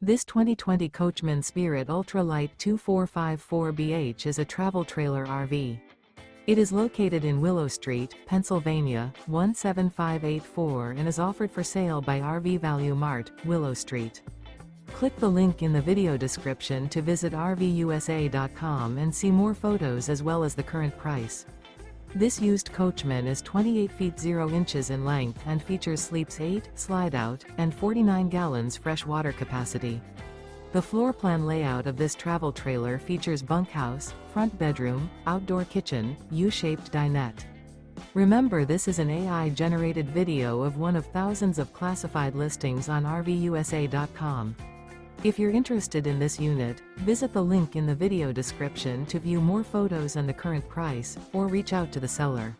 This 2020 Coachmen Spirit Ultra Lite 2454BH is a travel trailer RV. It is located in Willow Street, Pennsylvania, 17584 and is offered for sale by RV Value Mart, Willow Street. Click the link in the video description to visit RVUSA.com and see more photos as well as the current price. This used Coachman is 28 feet 0 inches in length and features sleeps 8, slide-out, and 49 gallons fresh water capacity. The floor plan layout of this travel trailer features bunkhouse, front bedroom, outdoor kitchen, U-shaped dinette. Remember, this is an AI-generated video of one of thousands of classified listings on RVUSA.com. If you're interested in this unit, visit the link in the video description to view more photos and the current price, or reach out to the seller.